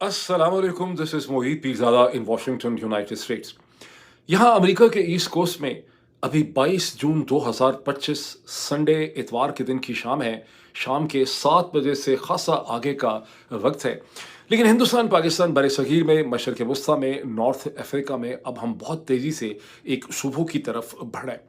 अस्सलामुअलैकुम, this is Mohit Pirzada in Washington, United states. यहाँ America के ईस्ट कोस्ट में अभी 22 जून 2025 संडे इतवार के दिन की शाम है। शाम के 7 बजे से खासा आगे का वक्त है। लेकिन हिंदुस्तान, पाकिस्तान, बरसगीर में, मशरक़ वस्ता में, नॉर्थ अफ्रीका में अब हम बहुत तेज़ी से एक सुबह की तरफ बढ़ रहे हैं।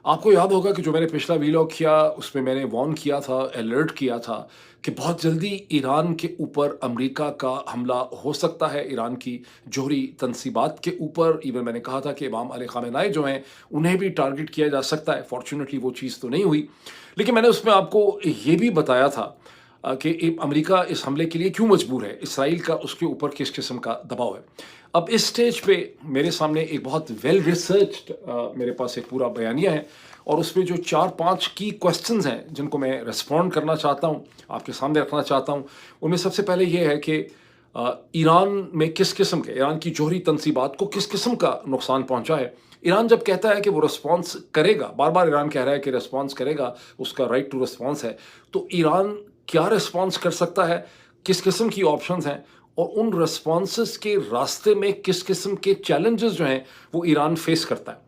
आपको याद होगा कि जो मैंने पिछला वीलॉग किया उसमें मैंने वार्न किया था, अलर्ट किया था कि बहुत जल्दी ईरान के ऊपर अमेरिका का हमला हो सकता है, ईरान की जोहरी तंसीबात के ऊपर। इवन मैंने कहा था कि इमाम अली ख़ामेनी जो हैं उन्हें भी टारगेट किया जा सकता है। फॉर्चुनेटली वो चीज़ तो नहीं हुई, लेकिन मैंने उसमें आपको ये भी बताया था कि अमेरिका इस हमले के लिए क्यों मजबूर है, इसराइल का उसके ऊपर किस किस्म का दबाव है। अब इस स्टेज पे मेरे सामने एक बहुत वेल रिसर्च्ड मेरे पास एक पूरा बयानिया है और उसमें जो 4-5 की क्वेश्चंस हैं जिनको मैं रिस्पॉन्ड करना चाहता हूँ, आपके सामने रखना चाहता हूँ। उनमें सबसे पहले ये है कि ईरान में किस किस्म के, ईरान की जोहरी तंसीबात को किस किस्म का नुकसान पहुंचा है। ईरान जब कहता है कि वो रिस्पॉन्स करेगा, बार बार ईरान कह रहा है कि रिस्पॉन्स करेगा, उसका राइट टू रिस्पॉन्स है, तो ईरान क्या रिस्पॉन्स कर सकता है, किस किस्म की ऑप्शंस हैं और उन रिस्पॉन्सेस के रास्ते में किस किस्म के चैलेंजेस जो हैं वो ईरान फेस करता है।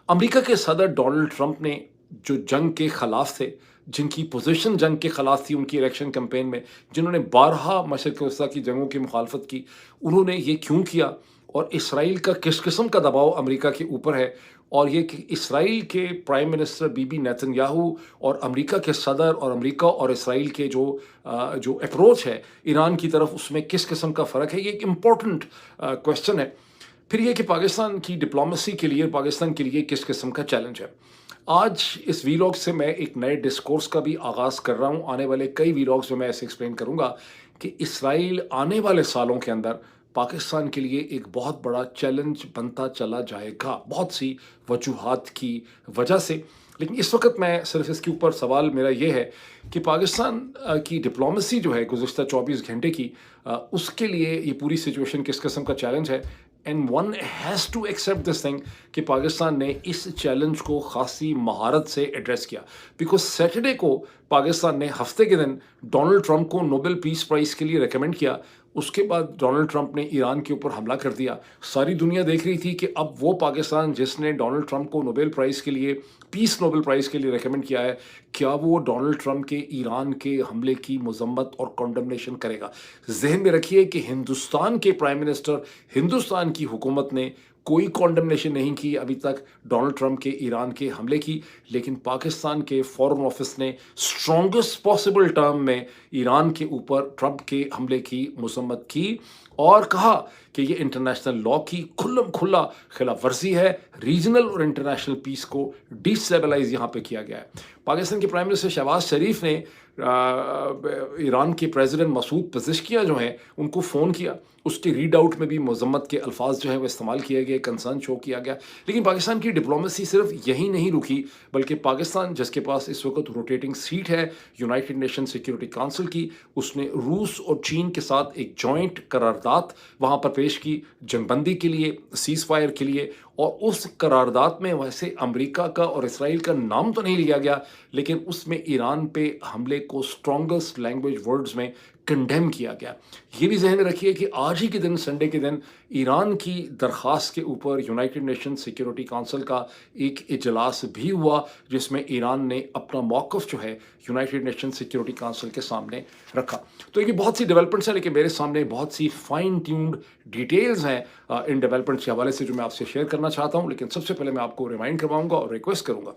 अमेरिका के सदर डोनाल्ड ट्रंप ने जो जंग के खिलाफ थे, जिनकी पोजीशन जंग के खिलाफ थी उनकी इलेक्शन कैंपेन में, जिन्होंने बारहा मशरक़ वस्ता की जंगों की मुखालफत की, उन्होंने ये क्यों किया और इसराइल का किस किस्म का दबाव अमेरिका के ऊपर है और ये कि इसराइल के प्राइम मिनिस्टर बीबी नेतन्याहू और अमेरिका के सदर और अमेरिका और इसराइल के जो अप्रोच है ईरान की तरफ, उसमें किस किस्म का फ़र्क है, ये एक इम्पॉर्टेंट क्वेश्चन है। फिर ये कि पाकिस्तान की डिप्लोमेसी के लिए, पाकिस्तान के लिए किस किस्म का चैलेंज है। आज इस वीलॉग से मैं एक नए डिस्कोर्स का भी आगाज़ कर रहा हूँ। आने वाले कई वीलॉग्स में मैं ऐसे एक्सप्लेन करूँगा कि इसराइल आने वाले सालों के अंदर पाकिस्तान के लिए एक बहुत बड़ा चैलेंज बनता चला जाएगा, बहुत सी वजूहात की वजह से। लेकिन इस वक्त मैं सिर्फ इसके ऊपर सवाल मेरा ये है कि पाकिस्तान की डिप्लोमेसी जो है गुज़िश्ता 24 घंटे की, उसके लिए ये पूरी सिचुएशन किस किस्म का चैलेंज है। And one has to accept this thing कि पाकिस्तान ने इस चैलेंज को खासी महारत से एड्रेस किया। बिकॉज सैटरडे को पाकिस्तान ने हफ्ते के दिन डोनाल्ड ट्रंप को नोबेल पीस प्राइज़ के लिए रिकमेंड किया। उसके बाद डोनाल्ड ट्रंप ने ईरान के ऊपर हमला कर दिया। सारी दुनिया देख रही थी कि अब वो पाकिस्तान जिसने डोनाल्ड ट्रंप को नोबेल प्राइज़ के लिए, पीस नोबेल प्राइज़ के लिए रिकमेंड किया है, क्या वो डोनाल्ड ट्रंप के ईरान के हमले की मजम्मत और कॉन्डमनेशन करेगा। जहन में रखिए कि हिंदुस्तान के प्राइम मिनिस्टर, हिंदुस्तान की हुकूमत ने कोई कॉन्डमनेशन नहीं की अभी तक डोनाल्ड ट्रंप के ईरान के हमले की, लेकिन पाकिस्तान के फॉरेन ऑफिस ने स्ट्रॉन्गेस्ट पॉसिबल टर्म में ईरान के ऊपर ट्रंप के हमले की मजम्मत की और कहा कि ये इंटरनेशनल लॉ की खुल्लम खुल्ला खिलाफ वर्जी है। रीजनल और इंटरनेशनल पीस को डिस्टेबलाइज यहाँ पे किया गया है। पाकिस्तान के प्राइम मिनिस्टर शहबाज शरीफ ने ईरान के प्रेसिडेंट मसूद पज़ेश्कियां जो हैं उनको फ़ोन किया, उसके रीड आउट में भी मजम्मत के अल्फाज जो है वो इस्तेमाल किए गए, कंसर्न शो किया गया। लेकिन पाकिस्तान की डिप्लोमेसी सिर्फ यही नहीं रुकी, बल्कि पाकिस्तान जिसके पास इस वक्त रोटेटिंग सीट है यूनाइटेड नेशन सिक्योरिटी काउंसिल की, उसने रूस और चीन के साथ एक जॉइंट करारदाद वहाँ पर पेश की जंगबंदी के लिए, सीज़ फायर के लिए। और उस करारदाद में वैसे अमेरिका का और इसराइल का नाम तो नहीं लिया गया, लेकिन उसमें ईरान पे हमले को स्ट्रॉन्गेस्ट लैंग्वेज वर्ड्स में कंडेम किया गया। ये भी जहन में रखिए कि आज ही के दिन, संडे के दिन, ईरान की दरख्वास्त के ऊपर यूनाइटेड नेशन सिक्योरिटी काउंसिल का एक इजलास भी हुआ जिसमें ईरान ने अपना मौक़िफ़ जो है यूनाइटेड नेशन सिक्योरिटी काउंसिल के सामने रखा। तो ये बहुत सी डेवलपमेंट्स हैं, लेकिन मेरे सामने बहुत सी फाइन ट्यून्ड डिटेल्स हैं इन डेवलपमेंट्स के हवाले से जो मैं आपसे शेयर करना चाहता हूँ। लेकिन सबसे पहले मैं आपको रिमाइंड करवाऊँगा और रिक्वेस्ट करूँगा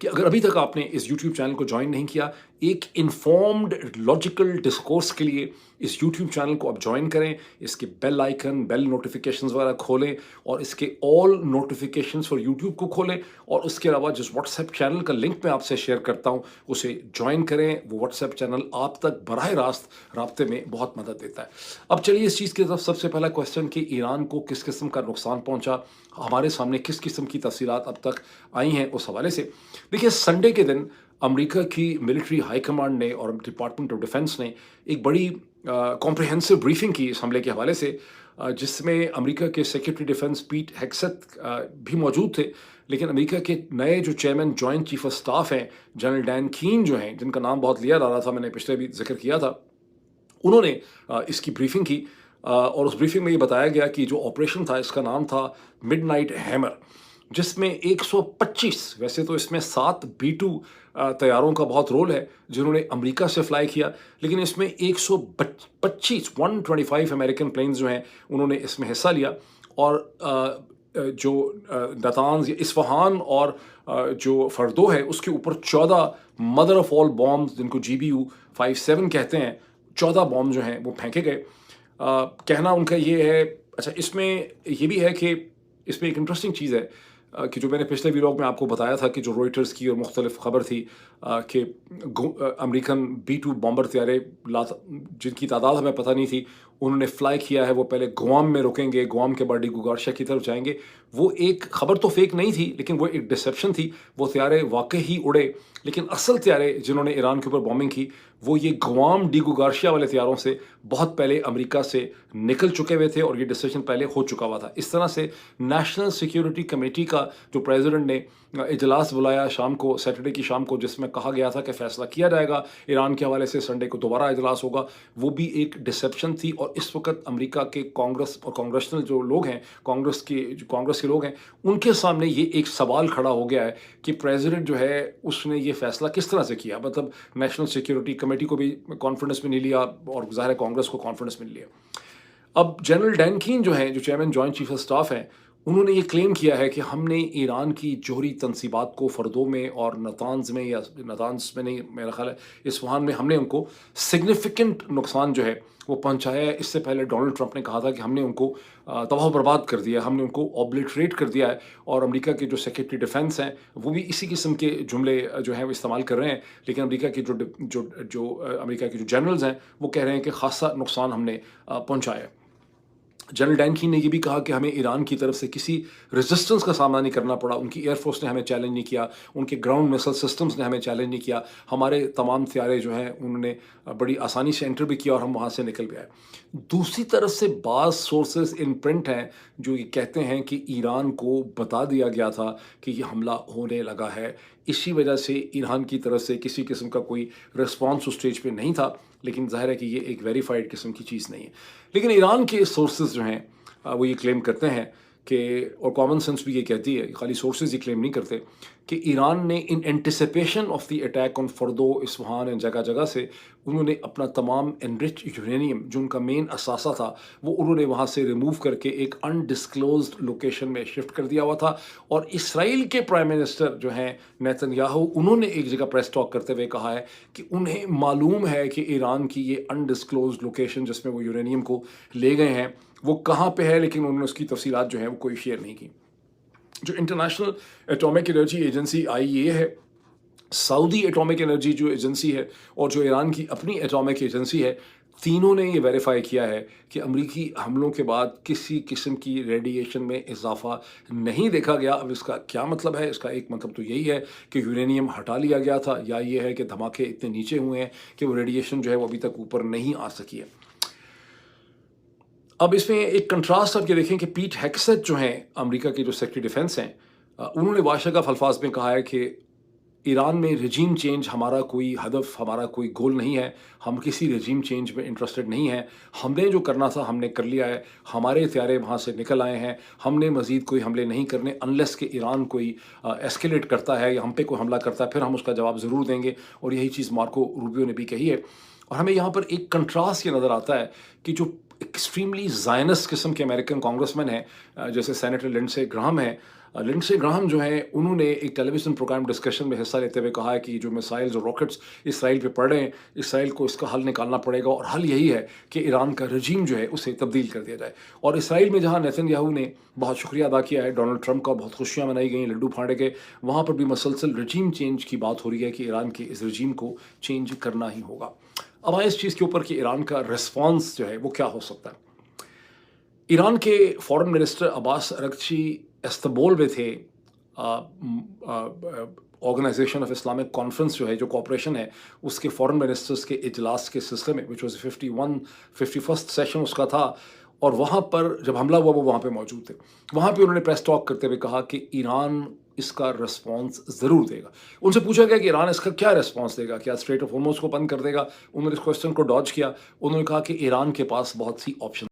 कि अगर अभी तक आपने इस YouTube चैनल को ज्वाइन नहीं किया, एक इन्फॉर्म्ड लॉजिकल डिस्कोर्स के लिए इस YouTube चैनल को आप ज्वाइन करें। इसके बेल आइकन, बेल नोटिफिकेशंस वगैरह खोलें और इसके ऑल नोटिफिकेशंस फॉर YouTube को खोलें और उसके अलावा जिस व्हाट्सएप चैनल का लिंक मैं आपसे शेयर करता हूं उसे ज्वाइन करें। वो व्हाट्सएप चैनल आप तक बराह रास्त राब्ते में बहुत मदद देता है। अब चलिए इस चीज़ की तरफ। सबसे पहला क्वेश्चन कि ईरान को किस किस्म का नुकसान पहुँचा, हमारे सामने किस किस्म की तफसीलात अब तक आई हैं, उस हवाले से देखिए। संडे के दिन अमेरिका की मिलिट्री हाई कमांड ने और डिपार्टमेंट ऑफ डिफेंस ने एक बड़ी कॉम्प्रिहेंसिव ब्रीफिंग की इस हमले के हवाले से, जिसमें अमेरिका के सेक्रेटरी डिफेंस पीट हेग्सेथ भी मौजूद थे। लेकिन अमेरिका के नए जो chairman joint chief of staff हैं जनरल डैन कीन जो हैं, जिनका नाम बहुत लिया जा रहा था, मैंने पिछले भी जिक्र किया था, उन्होंने इसकी ब्रीफिंग की और उस ब्रीफिंग में ये बताया गया कि जो ऑपरेशन था इसका नाम था मिडनाइट हैमर, जिसमें 125, वैसे तो इसमें 7 B-2 तैयारों का बहुत रोल है जिन्होंने अमेरिका से फ्लाई किया, लेकिन इसमें 125 अमेरिकन प्लेन्स जो हैं उन्होंने इसमें हिस्सा लिया। और जो नातान्ज या इस्फहान और जो फरदो है उसके ऊपर 14 मदर ऑफ ऑल बॉम्ब्स, जिनको GBU-57 कहते हैं, 14 बॉम्ब जो हैं वो फेंके गए। कहना उनका ये है। अच्छा, इसमें ये भी है कि इसमें एक इंटरेस्टिंग चीज़ है कि जो मैंने पिछले व्लॉग में आपको बताया था कि जो रॉयटर्स की और मुख्तलिफ खबर थी कि अमेरिकन B-2 बॉम्बर तैयारे जिनकी तादाद हमें पता नहीं थी, उन्होंने फ्लाई किया है। वो पहले गुआम में रुकेंगे, गुआम के बाद डिगुगार्शिया की तरफ जाएंगे। वो एक खबर तो फेक नहीं थी, लेकिन वो एक डिसेप्शन थी। वो तैयारे वाकई ही उड़े, लेकिन असल तैयारे जिन्होंने ईरान के ऊपर बॉम्बिंग की वो ये गुआम डिगुगार्शिया वाले तैयारों से बहुत पहले अमेरिका से निकल चुके हुए थे और ये डिसीजन पहले हो चुका हुआ था। इस तरह से नेशनल सिक्योरिटी कमेटी का जो प्रेसिडेंट ने इजलास बुलाया शाम को, सैटरडे की शाम को, जिसमें कहा गया था कि फैसला किया जाएगा ईरान के हवाले से, संडे को दोबारा इजलास होगा, वो भी एक डिसेप्शन थी। और इस वक्त अमेरिका के कांग्रेस और कांग्रेशनल जो लोग हैं, कांग्रेस के लोग हैं, उनके सामने ये एक सवाल खड़ा हो गया है कि प्रेसिडेंट जो है उसने ये फैसला किस तरह से किया। मतलब नेशनल सिक्योरिटी कमेटी को भी कॉन्फिडेंस में नहीं लिया और ज़ाहिर है कांग्रेस को कॉन्फिडेंस में नहीं लिया। अब जनरल डैन कीन जो हैं, जो chairman joint chief of staff हैं, उन्होंने ये क्लेम किया है कि हमने ईरान की जोहरी तनसीबात को फर्दों में और नतान्ज में, या नतान्ज में नहीं, मेरा ख्याल है इस्फहान में, हमने उनको सिग्निफिकेंट नुकसान जो है वो पहुंचाया है। इससे पहले डोनाल्ड ट्रंप ने कहा था कि हमने उनको तबाह बर्बाद कर दिया, हमने उनको ऑब्लिटरेट कर दिया है। और अमेरिका के जो सेक्रेटरी डिफेंस हैं वो भी इसी किस्म के जुमले जो हैं वो इस्तेमाल कर रहे हैं। लेकिन अमेरिका के जो अमेरिका के जो जनरल्स हैं वो कह रहे हैं कि खासा नुकसान हमने पहुंचाया है। जनरल डैन कीन ने ये भी कहा कि हमें ईरान की तरफ से किसी रेजिस्टेंस का सामना नहीं करना पड़ा। उनकी एयरफोर्स ने हमें चैलेंज नहीं किया, उनके ग्राउंड मिसाइल सिस्टम्स ने हमें चैलेंज नहीं किया। हमारे तमाम तैयारे जो हैं उन्होंने बड़ी आसानी से एंटर भी किया और हम वहाँ से निकल गए। दूसरी तरफ से बाज़ सोर्सेज इन प्रिंट हैं जो ये कहते हैं कि ईरान को बता दिया गया था कि ये हमला होने लगा है, इसी वजह से ईरान की तरफ से किसी किस्म का कोई रिस्पॉन्स उस स्टेज पे नहीं था। लेकिन जाहिर है कि ये एक वेरीफाइड किस्म की चीज़ नहीं है। लेकिन ईरान के सोर्सेज जो हैं वो ये क्लेम करते हैं कि, और कॉमन सेंस भी ये कहती है, खाली सोर्सेज ये क्लेम नहीं करते, कि ईरान ने in anticipation of the attack on फर्दो, Isfahan and जगह जगह से उन्होंने अपना तमाम एनरिच यूरेनियम जो उनका मेन असासा था वो उन्होंने वहाँ से रिमूव करके एक अनडिस्क्लोज्ड लोकेशन में शिफ्ट कर दिया हुआ था। और इसराइल के प्राइम मिनिस्टर जो हैं नेतन्याहू, उन्होंने एक जगह प्रेस टॉक करते हुए कहा है कि उन्हें मालूम है कि ईरान की ये अनडिस्क्लोज्ड लोकेशन जिसमें वो यूरेनियम को ले गए हैं वो कहाँ पे है, लेकिन उन्होंने उसकी तफसीलात जो हैं वो कोई शेयर नहीं की। जो international atomic energy agency IAEA है, सऊदी एटॉमिक एनर्जी जो एजेंसी है, और जो ईरान की अपनी एटॉमिक एजेंसी है, तीनों ने ये वेरीफाई किया है कि अमरीकी हमलों के बाद किसी किस्म की रेडिएशन में इजाफा नहीं देखा गया। अब इसका क्या मतलब है? इसका एक मतलब तो यही है कि यूरेनियम हटा लिया गया था, या ये है कि धमाके इतने नीचे हुए हैं कि वो रेडिएशन जो है वो अभी तक ऊपर नहीं आ सकी है। अब इसमें एक कंट्रास्ट आप ये देखें कि पीट हेगसेथ जो हैं अमेरिका के जो सेक्रेटरी डिफेंस हैं, उन्होंने वाशगफ अल्फाज में कहा है कि ईरान में रजीम चेंज हमारा कोई हदफ, हमारा कोई गोल नहीं है, हम किसी रजीम चेंज में इंटरेस्टेड नहीं हैं। हमने जो करना था हमने कर लिया है, हमारे तैयारे वहाँ से निकल आए हैं, हमने मज़ीद कोई हमले नहीं करने, अनलेस कि ईरान कोई एस्केलेट करता है या हम पे कोई हमला करता है, फिर हम उसका जवाब ज़रूर देंगे। और यही चीज़ मार्को रूबियो ने भी कही है। और हमें यहाँ पर एक कंट्रास्ट ये नज़र आता है कि जो एक्सट्रीमली ज़ायनिस्ट किस्म के अमेरिकन कांग्रेसमैन हैं, जैसे सेनेटर लिंडसे ग्राहम हैं, लिंडसे ग्राहम जो हैं उन्होंने एक टेलीविज़न प्रोग्राम डिस्कशन में हिस्सा लेते हुए कहा है कि जो मिसाइल्स और रॉकेट्स इसराइल पे पड़ रहे हैं, इसराइल को इसका हल निकालना पड़ेगा, और हल यही है कि ईरान का रजीम जो है उसे तब्दील कर दिया जाए। और इसराइल में जहाँ नेतन्याहू ने बहुत शुक्रिया अदा किया है डोनाल्ड ट्रंप का, बहुत खुशियाँ मनाई गई, लड्डू फाड़े गए, वहाँ पर भी मसलसल रजीम चेंज की बात हो रही है कि ईरान के इस रजीम को चेंज करना ही होगा। अब आए इस चीज़ के ऊपर कि ईरान का रिस्पॉन्स जो है वो क्या हो सकता है। ईरान के फॉरेन मिनिस्टर अब्बास अरगची इस्तांबुल में थे ऑर्गेनाइजेशन ऑफ इस्लामिक कॉन्फ्रेंस जो है, जो कॉपरेशन है, उसके फॉरेन मिनिस्टर्स के इजलास के सिलसिले में, विच वॉज 51st सेशन उसका था। اور وہاں پر جب حملہ ہوا وہ وہاں پہ موجود تھے. وہاں پہ انہوں نے پریس ٹاک کرتے ہوئے کہا کہ ایران اس کا رسپانس ضرور دے گا. ان سے پوچھا گیا کہ ایران اس کا کیا رسپانس دے گا, کیا اسٹریٹ آف ہارموز کو بند کر دے گا؟ انہوں نے اس کوشچن کو ڈاج کیا. انہوں نے کہا کہ ایران کے پاس بہت سی آپشن